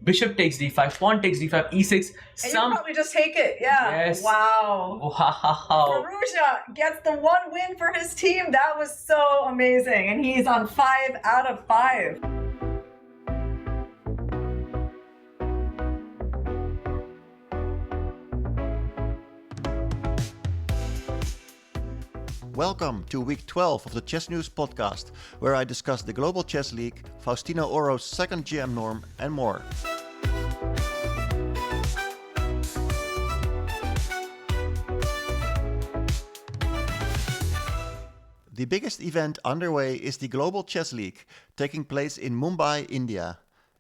Bishop takes d5, pawn takes d5, e6. And you probably just take it, yeah. Yes. Wow. Wow. Firouzja gets the one win for his team. That was so amazing. And he's on 5 out of 5. Welcome to week 12 of the Chess News podcast, where I discuss the Global Chess League, Faustino Oro's second GM norm, and more. The biggest event underway is the Global Chess League, taking place in Mumbai, India.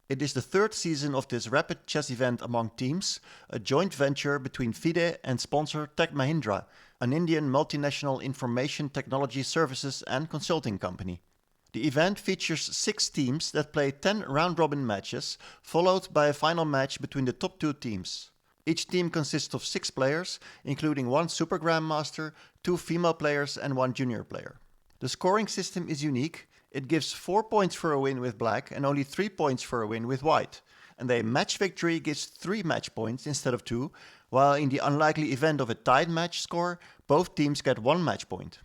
It is the third season of this rapid chess event among teams, a joint venture between FIDE and sponsor Tech Mahindra, an Indian multinational information technology services and consulting company. The event features 6 teams that play 10 round-robin matches, followed by a final match between the top 2 teams. Each team consists of 6 players, including 1 Super Grandmaster, 2 female players and 1 junior player. The scoring system is unique. It gives 4 points for a win with black and only 3 points for a win with white. And a match victory gives 3 match points instead of 2, while in the unlikely event of a tied match score, both teams get 1 match point.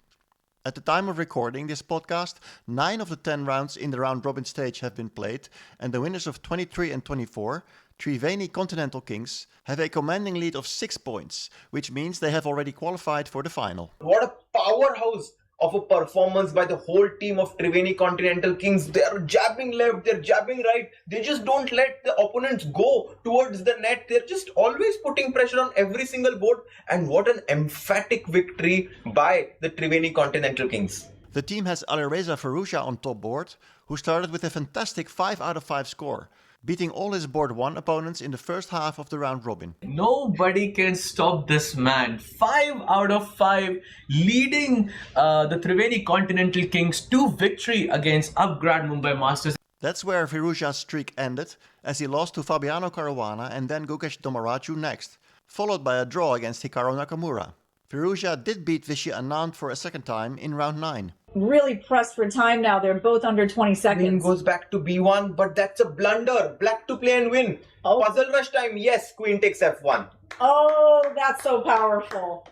At the time of recording this podcast, 9 of the 10 rounds in the round-robin stage have been played, and the winners of 23 and 24, Triveni Continental Kings, have a commanding lead of 6 points, which means they have already qualified for the final. What a powerhouse of a performance by the whole team of Triveni Continental Kings. They're jabbing left, they're jabbing right. They just don't let the opponents go towards the net. They're just always putting pressure on every single board. And what an emphatic victory by the Triveni Continental Kings. The team has Alireza Firouzja on top board, who started with a fantastic 5 out of 5 score, beating all his board 1 opponents in the first half of the round robin. Nobody can stop this man. 5 out of 5, leading the Triveni Continental Kings to victory against Upgrad Mumbai Masters. That's where Firouzja's streak ended, as he lost to Fabiano Caruana and then Gukesh Domaraju next, followed by a draw against Hikaru Nakamura. Firouzja did beat Vishy Anand for a second time in round 9. Really pressed for time now. They're both under 20 Queen seconds. goes back to b1, but that's a blunder. Black to play and win. Oh. Puzzle rush time, yes, queen takes f1. Oh, that's so powerful.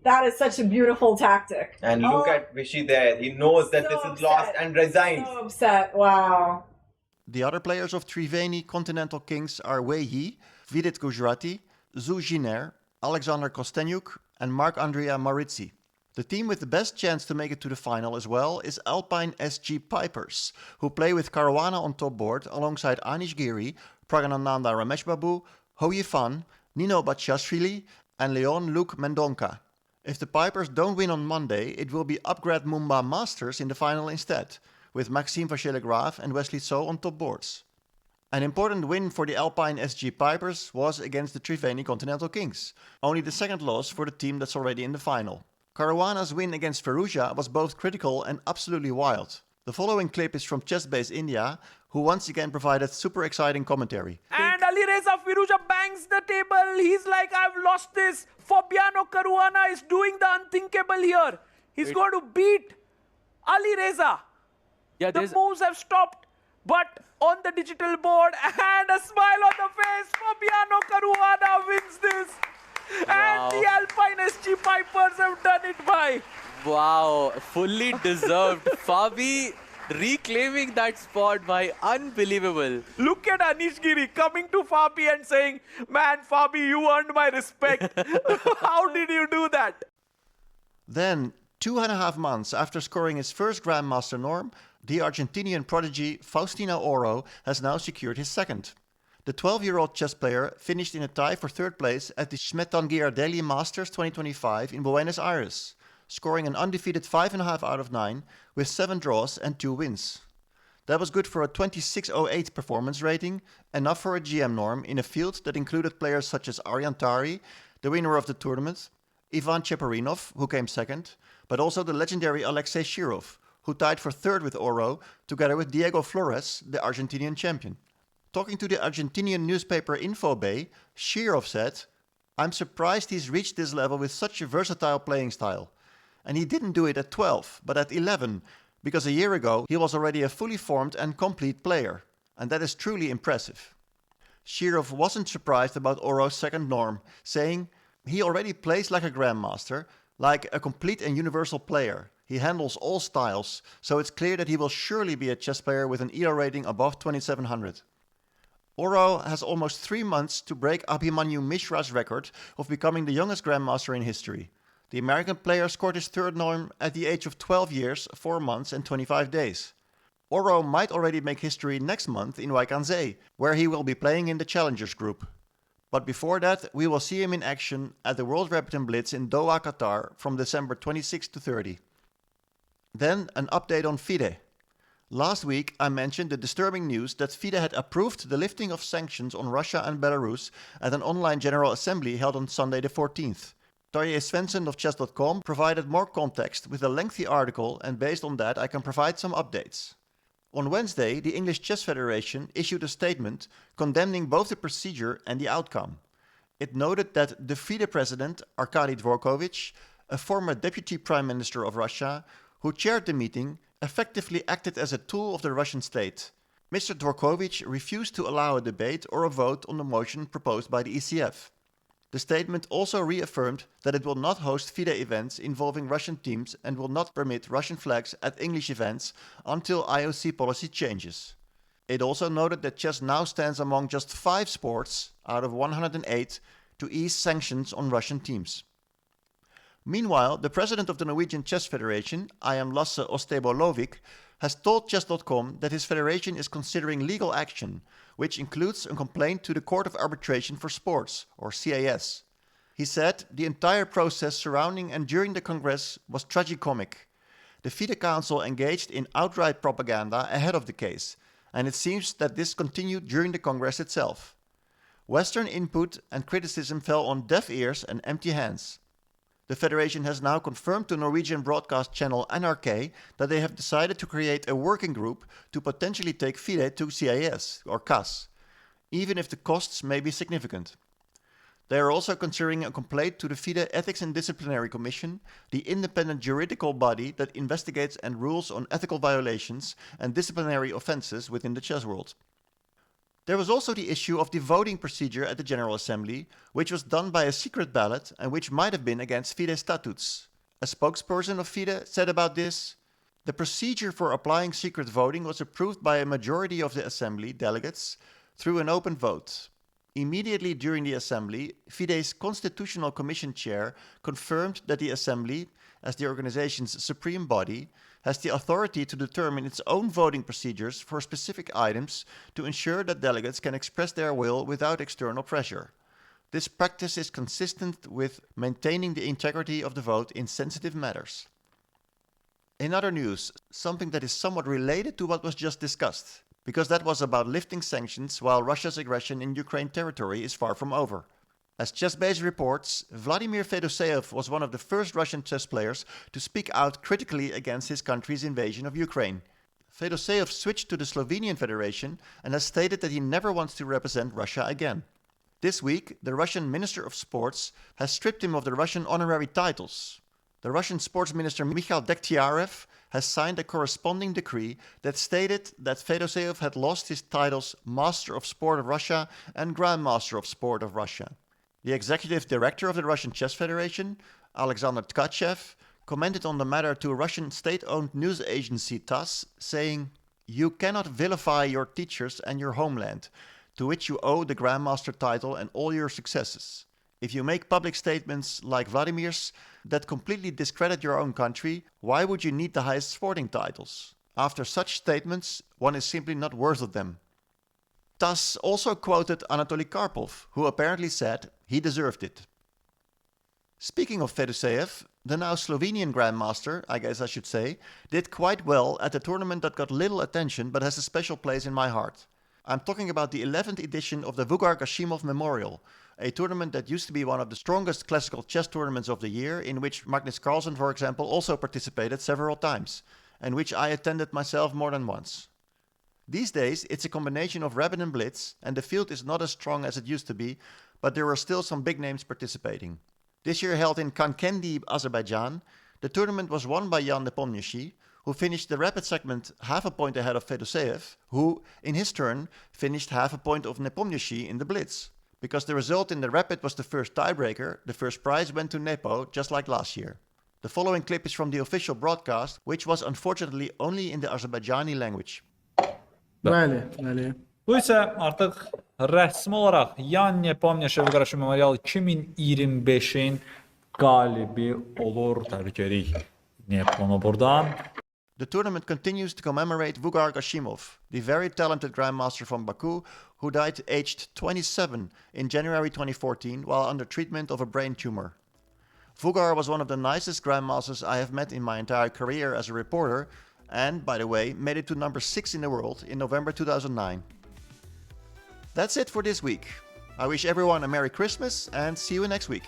That is such a beautiful tactic. And look at Vishy there. He knows that So this is upset. lost and resigns. So upset. Wow. The other players of Triveni Continental Kings are Wei Yi, Vidit Gujarati, Zhu Jiner, Alexander Kostenyuk, and Marc-Andrea Marizzi. The team with the best chance to make it to the final as well is Alpine SG Pipers, who play with Caruana on top board alongside Anish Giri, Praganananda Ramesh Babu, Ho Yifan, Nino Bachashvili, and Leon Luke Mendonca. If the Pipers don't win on Monday, it will be Upgrad Mumbai Masters in the final instead, with Maxime Vacher-Legrave and Wesley So on top boards. An important win for the Alpine SG Pipers was against the Triveni Continental Kings, only the second loss for the team that's already in the final. Caruana's win against Firouzja was both critical and absolutely wild. The following clip is from ChessBase India, who once again provided super exciting commentary. And Alireza Firouzja bangs the table. He's like, I've lost this. Fabiano Caruana is doing the unthinkable here. He's going to beat Alireza. Yeah, The moves have stopped, but on the digital board, and a smile on the face, Fabiano Caruana wins this. And the Alpine SG Pipers have done it by. Wow, fully deserved. Fabi reclaiming that spot by unbelievable. Look at Anish Giri coming to Fabi and saying, man, Fabi, you earned my respect. How did you do that? Then, 2.5 months after scoring his first Grandmaster norm, the Argentinian prodigy Faustino Oro has now secured his second. The 12-year-old chess player finished in a tie for third place at the Szmetan-Giardelli Masters 2025 in Buenos Aires, scoring an undefeated 5.5 out of 9 with 7 draws and 2 wins. That was good for a 26.08 performance rating, enough for a GM norm in a field that included players such as Aryan Tari, the winner of the tournament, Ivan Cheparinov, who came second, but also the legendary Alexei Shirov, who tied for third with Oro, together with Diego Flores, the Argentinian champion. Talking to the Argentinian newspaper Infobay, Shirov said, "I'm surprised he's reached this level with such a versatile playing style. And he didn't do it at 12, but at 11, because a year ago he was already a fully formed and complete player. And that is truly impressive." Shirov wasn't surprised about Oro's second norm, saying, "He already plays like a grandmaster, like a complete and universal player. He handles all styles, so it's clear that he will surely be a chess player with an ERA rating above 2700. Oro has almost 3 months to break Abhimanyu Mishra's record of becoming the youngest grandmaster in history. The American player scored his third norm at the age of 12 years, 4 months and 25 days. Oro might already make history next month in Waikanzei, where he will be playing in the Challengers Group. But before that, we will see him in action at the World Badminton Blitz in Doha, Qatar from December 26 to 30. Then an update on FIDE. Last week I mentioned the disturbing news that FIDE had approved the lifting of sanctions on Russia and Belarus at an online General Assembly held on Sunday the 14th. Tarjei Svensson of chess.com provided more context with a lengthy article, and based on that I can provide some updates. On Wednesday, the English Chess Federation issued a statement condemning both the procedure and the outcome. It noted that the FIDE president, Arkady Dvorkovich, a former deputy prime minister of Russia, who chaired the meeting, effectively acted as a tool of the Russian state. Mr. Dvorkovich refused to allow a debate or a vote on the motion proposed by the ECF. The statement also reaffirmed that it will not host FIDE events involving Russian teams and will not permit Russian flags at English events until IOC policy changes. It also noted that chess now stands among just 5 sports out of 108 to ease sanctions on Russian teams. Meanwhile, the president of the Norwegian Chess Federation, Lasse Ostebo Lovik, has told chess.com that his federation is considering legal action, which includes a complaint to the Court of Arbitration for Sports, or CAS. He said the entire process surrounding and during the Congress was tragicomic. The FIDE Council engaged in outright propaganda ahead of the case, and it seems that this continued during the Congress itself. Western input and criticism fell on deaf ears and empty hands. The Federation has now confirmed to Norwegian broadcast channel NRK that they have decided to create a working group to potentially take FIDE to CAS, or CAS, even if the costs may be significant. They are also considering a complaint to the FIDE Ethics and Disciplinary Commission, the independent juridical body that investigates and rules on ethical violations and disciplinary offenses within the chess world. There was also the issue of the voting procedure at the General Assembly, which was done by a secret ballot and which might have been against FIDE statutes. A spokesperson of FIDE said about this, "The procedure for applying secret voting was approved by a majority of the Assembly delegates through an open vote. Immediately during the Assembly, FIDE's Constitutional Commission chair confirmed that the Assembly, as the organization's supreme body, has the authority to determine its own voting procedures for specific items to ensure that delegates can express their will without external pressure. This practice is consistent with maintaining the integrity of the vote in sensitive matters." In other news, something that is somewhat related to what was just discussed, because that was about lifting sanctions while Russia's aggression in Ukraine territory is far from over. As ChessBase reports, Vladimir Fedoseev was one of the first Russian chess players to speak out critically against his country's invasion of Ukraine. Fedoseev switched to the Slovenian Federation and has stated that he never wants to represent Russia again. This week, the Russian Minister of Sports has stripped him of the Russian honorary titles. The Russian Sports Minister Mikhail Dekhtiarev has signed a corresponding decree that stated that Fedoseev had lost his titles Master of Sport of Russia and Grandmaster of Sport of Russia. The executive director of the Russian Chess Federation, Alexander Tkachev, commented on the matter to a Russian state-owned news agency TASS, saying, "You cannot vilify your teachers and your homeland, to which you owe the Grandmaster title and all your successes. If you make public statements like Vladimir's that completely discredit your own country, why would you need the highest sporting titles? After such statements, one is simply not worth of them." TASS also quoted Anatoly Karpov, who apparently said he deserved it. Speaking of Fedoseev, the now Slovenian Grandmaster, I guess I should say, did quite well at a tournament that got little attention but has a special place in my heart. I'm talking about the 11th edition of the Vugar Gashimov Memorial, a tournament that used to be one of the strongest classical chess tournaments of the year, in which Magnus Carlsen, for example, also participated several times, and which I attended myself more than once. These days, it's a combination of rapid and blitz, and the field is not as strong as it used to be, but there are still some big names participating. This year held in Kankendi, Azerbaijan, the tournament was won by Jan Nepomniachtchi, who finished the rapid segment half a point ahead of Fedoseev, who, in his turn, finished half a point of Nepomniachtchi in the blitz. Because the result in the rapid was the first tiebreaker, the first prize went to Nepo, just like last year. The following clip is from the official broadcast, which was unfortunately only in the Azerbaijani language. Bəli. Bu isə artıq rəsmi olaraq Yan Nepomniachtchiyə qarşı memorial 2025-in qalibi olur. Təbrik edirik Neponu buradan. The tournament continues to commemorate Vugar Gashimov, the very talented Grandmaster from Baku, who died aged 27 in January 2014 while under treatment of a brain tumor. Vugar was one of the nicest Grandmasters I have met in my entire career as a reporter, and, by the way, made it to number 6 in the world in November 2009. That's it for this week. I wish everyone a Merry Christmas and see you next week.